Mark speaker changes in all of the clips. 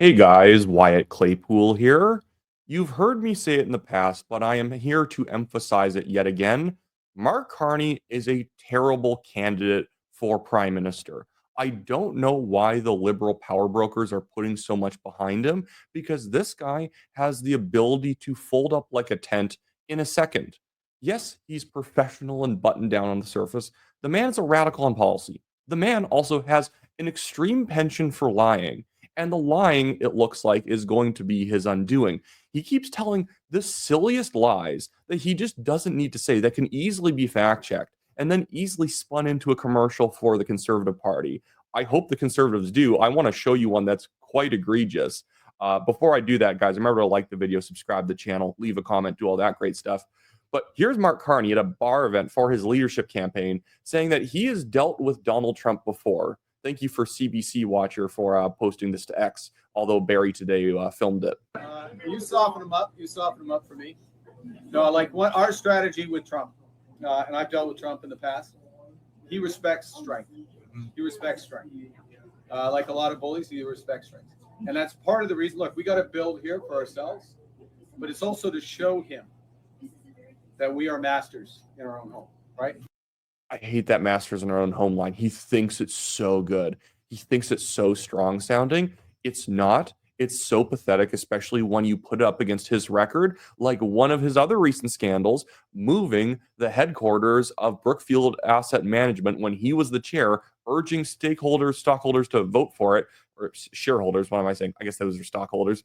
Speaker 1: Hey guys, Wyatt Claypool here. You've heard me say it in the past, but I am here to emphasize it yet again. Mark Carney is a terrible candidate for prime minister. I don't know why the liberal power brokers are putting so much behind him because this guy has the ability to fold up like a tent in a second. Yes, he's professional and buttoned down on the surface. The man is a radical on policy. The man also has an extreme penchant for lying, and the lying, it looks like, is going to be his undoing. He keeps telling the silliest lies that he just doesn't need to say that can easily be fact checked and then easily spun into a commercial for the Conservative Party. I hope the Conservatives do. I want to show you one that's quite egregious. Before I do that, guys, remember to like the video, subscribe to the channel, leave a comment, do all that great stuff. But here's Mark Carney at a bar event for his leadership campaign saying that he has dealt with Donald Trump before. Thank you for CBC Watcher for posting this to X, although Barry today filmed it.
Speaker 2: You soften them up. You soften them up for me. No, like what our strategy with Trump, and I've dealt with Trump in the past. He respects strength. He respects strength. Like a lot of bullies, he respects strength, and that's part of the reason. Look, we got to build here for ourselves, but it's also to show him that we are masters in our own home, right?
Speaker 1: I hate that masters in our own home line. He thinks it's so good. He thinks it's so strong sounding. It's not. It's so pathetic, especially when you put it up against his record, like one of his other recent scandals, moving the headquarters of Brookfield Asset Management when he was the chair, urging stockholders to vote for it, or shareholders. What am I saying? I guess those are stockholders.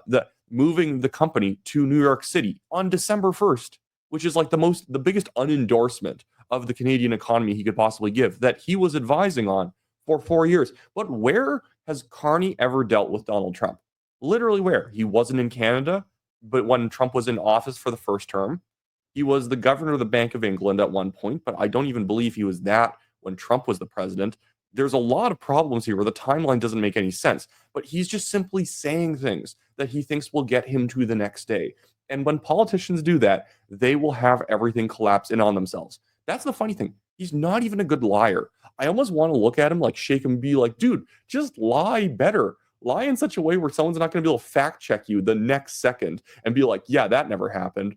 Speaker 1: The moving the company to New York City on December 1st, which is like the biggest unendorsement of the Canadian economy he could possibly give, that he was advising on for 4 years. But where has Carney ever dealt with Donald Trump? Literally where? He wasn't in Canada, but when Trump was in office for the first term, he was the governor of the Bank of England at one point, but I don't even believe he was that when Trump was the president. There's a lot of problems here where the timeline doesn't make any sense, but he's just simply saying things that he thinks will get him to the next day. And when politicians do that, they will have everything collapse in on themselves. That's the funny thing. He's not even a good liar. I almost want to look at him like shake him and be like, dude, just lie better. Lie in such a way where someone's not going to be able to fact check you the next second and be like, yeah, that never happened.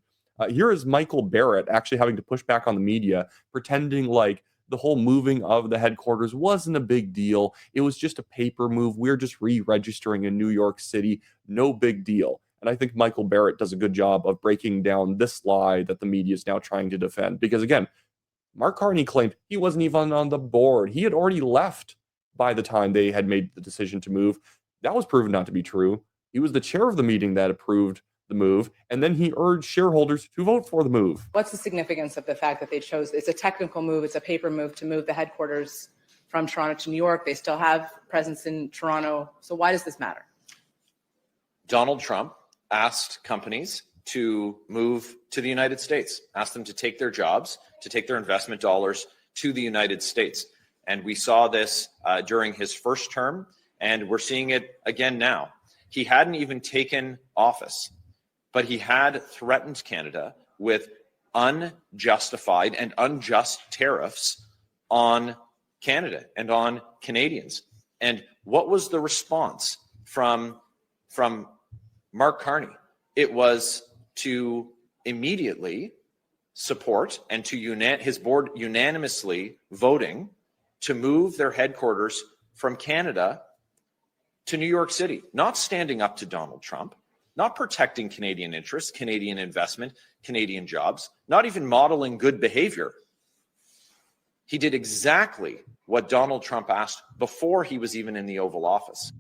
Speaker 1: Here is Michael Barrett actually having to push back on the media, pretending like the whole moving of the headquarters wasn't a big deal. It was just a paper move. We're just re-registering in New York City. No big deal. And I think Michael Barrett does a good job of breaking down this lie that the media is now trying to defend. Because again, Mark Carney claimed he wasn't even on the board. He had already left by the time they had made the decision to move. That was proven not to be true. He was the chair of the meeting that approved the move, and then he urged shareholders to vote for the move.
Speaker 3: What's the significance of the fact that they chose, it's a technical move, it's a paper move to move the headquarters from Toronto to New York. They still have presence in Toronto. So why does this matter?
Speaker 4: Donald Trump asked companies to move to the United States, asked them to take their jobs, to take their investment dollars to the United States. And we saw this during his first term, and we're seeing it again now. He hadn't even taken office, but he had threatened Canada with unjustified and unjust tariffs on Canada and on Canadians. And what was the response from Mark Carney? It was to immediately support and to his board unanimously voting to move their headquarters from Canada to New York City, not standing up to Donald Trump, not protecting Canadian interests, Canadian investment, Canadian jobs, not even modeling good behavior. He did exactly what Donald Trump asked before he was even in the Oval Office.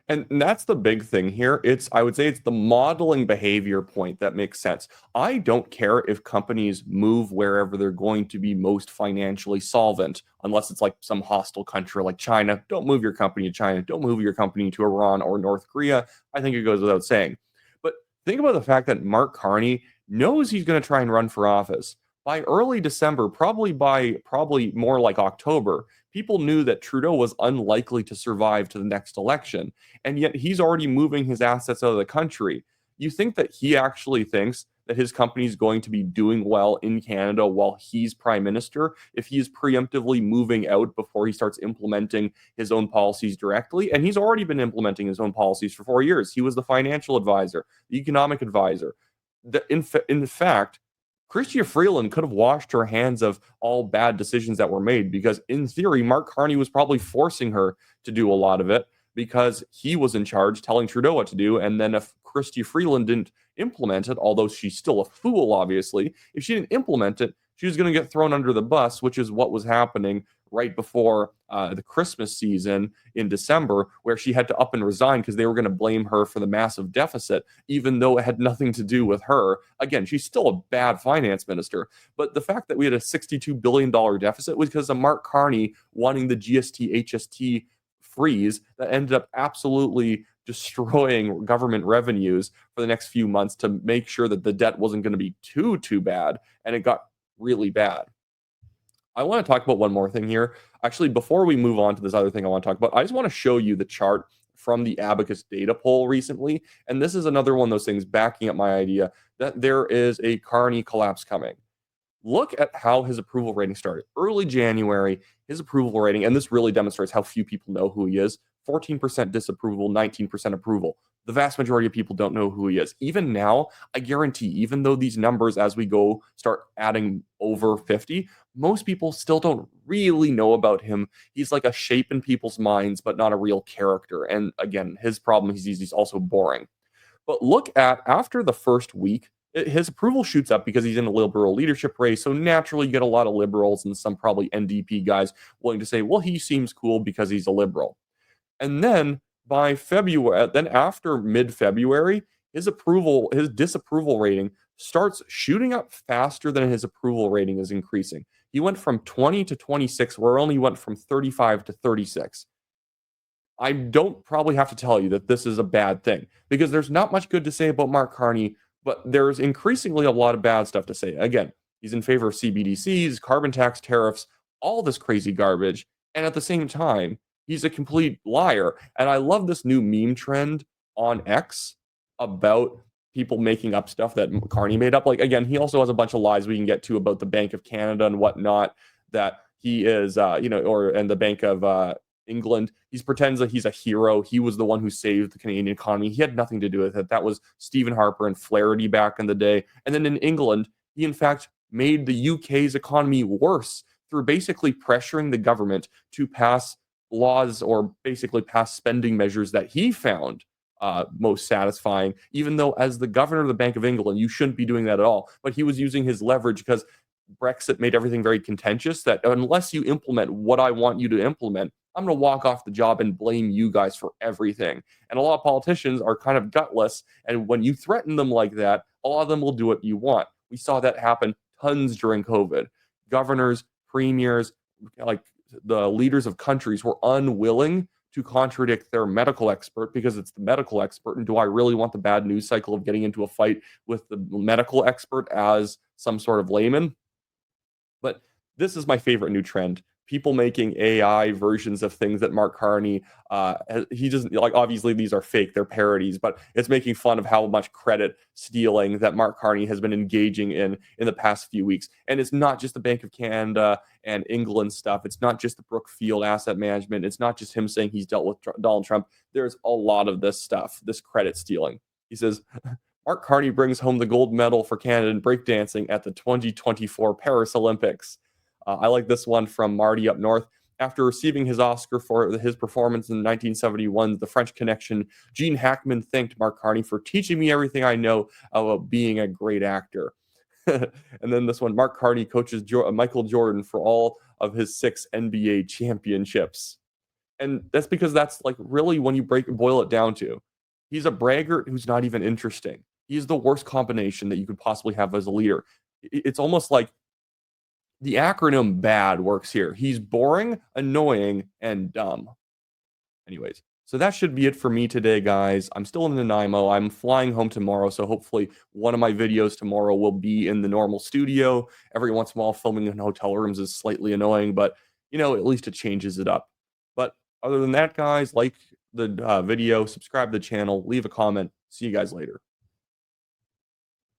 Speaker 1: And that's the big thing here. I would say it's the modeling behavior point that makes sense. I don't care if companies move wherever they're going to be most financially solvent, unless it's like some hostile country like China. Don't move your company to China. Don't move your company to Iran or North Korea. I think it goes without saying. But think about the fact that Mark Carney knows he's going to try and run for office. By early December, probably more like October, people knew that Trudeau was unlikely to survive to the next election, and yet he's already moving his assets out of the country. You think that he actually thinks that his company is going to be doing well in Canada while he's prime minister if he's preemptively moving out before he starts implementing his own policies directly. And he's already been implementing his own policies for 4 years. He was the financial advisor, the economic advisor. In fact, Chrystia Freeland could have washed her hands of all bad decisions that were made because, in theory, Mark Carney was probably forcing her to do a lot of it because he was in charge telling Trudeau what to do. And then if Chrystia Freeland didn't implement it, although she's still a fool, obviously, if she didn't implement it, she was going to get thrown under the bus, which is what was happening right before the Christmas season in December, where she had to up and resign because they were going to blame her for the massive deficit, even though it had nothing to do with her. Again, she's still a bad finance minister. But the fact that we had a $62 billion deficit was because of Mark Carney wanting the GST, HST freeze that ended up absolutely destroying government revenues for the next few months to make sure that the debt wasn't going to be too bad. And it got really bad. I want to talk about one more thing here. Actually, before we move on to this other thing I want to talk about, I just want to show you the chart from the Abacus data poll recently. And this is another one of those things backing up my idea that there is a Carney collapse coming. Look at how his approval rating started. Early January, his approval rating, and this really demonstrates how few people know who he is, 14% disapproval, 19% approval. The vast majority of people don't know who he is. Even now, I guarantee, even though these numbers as we go start adding over 50, most people still don't really know about him. He's like a shape in people's minds, but not a real character. And again, his problem is he's also boring. But look at after the first week, his approval shoots up because he's in a liberal leadership race. So naturally, you get a lot of liberals and some probably NDP guys willing to say, well, he seems cool because he's a liberal. And then by February, then after mid-February, his disapproval rating starts shooting up faster than his approval rating is increasing. He went from 20 to 26, where only went from 35 to 36. I don't probably have to tell you that this is a bad thing because there's not much good to say about Mark Carney, but there's increasingly a lot of bad stuff to say. Again, he's in favor of CBDCs, carbon tax tariffs, all this crazy garbage. And at the same time, he's a complete liar. And I love this new meme trend on X about people making up stuff that Carney made up. Like, again, he also has a bunch of lies we can get to about the Bank of Canada and whatnot, that he is, and the Bank of England. He pretends that he's a hero. He was the one who saved the Canadian economy. He had nothing to do with it. That was Stephen Harper and Flaherty back in the day. And then in England, he in fact made the UK's economy worse through basically pressuring the government to pass laws or basically pass spending measures that he found most satisfying, even though as the governor of the Bank of England, you shouldn't be doing that at all. But he was using his leverage because Brexit made everything very contentious, that unless you implement what I want you to implement, I'm going to walk off the job and blame you guys for everything. And a lot of politicians are kind of gutless. And when you threaten them like that, a lot of them will do what you want. We saw that happen tons during COVID. Governors, premiers, like the leaders of countries were unwilling to contradict their medical expert because it's the medical expert. And do I really want the bad news cycle of getting into a fight with the medical expert as some sort of layman? But this is my favorite new trend. People making AI versions of things that Mark Carney, he doesn't like. Obviously, these are fake; they're parodies. But it's making fun of how much credit stealing that Mark Carney has been engaging in the past few weeks. And it's not just the Bank of Canada and England stuff. It's not just the Brookfield Asset Management. It's not just him saying he's dealt with Donald Trump. There's a lot of this stuff, this credit stealing. He says, Mark Carney brings home the gold medal for Canada in breakdancing at the 2024 Paris Olympics. I like this one from Marty up north. After receiving his Oscar for his performance in 1971, The French Connection, Gene Hackman thanked Mark Carney for teaching me everything I know about being a great actor. And then this one, Mark Carney coaches Michael Jordan for all of his 6 NBA championships. And that's because that's like really when you boil it down to, he's a braggart who's not even interesting. He's the worst combination that you could possibly have as a leader. It's almost like the acronym BAD works here. He's boring, annoying, and dumb. Anyways, so that should be it for me today, guys. I'm still in Nanaimo. I'm flying home tomorrow, so hopefully one of my videos tomorrow will be in the normal studio. Every once in a while, filming in hotel rooms is slightly annoying, but, at least it changes it up. But other than that, guys, like the video, subscribe to the channel, leave a comment. See you guys later.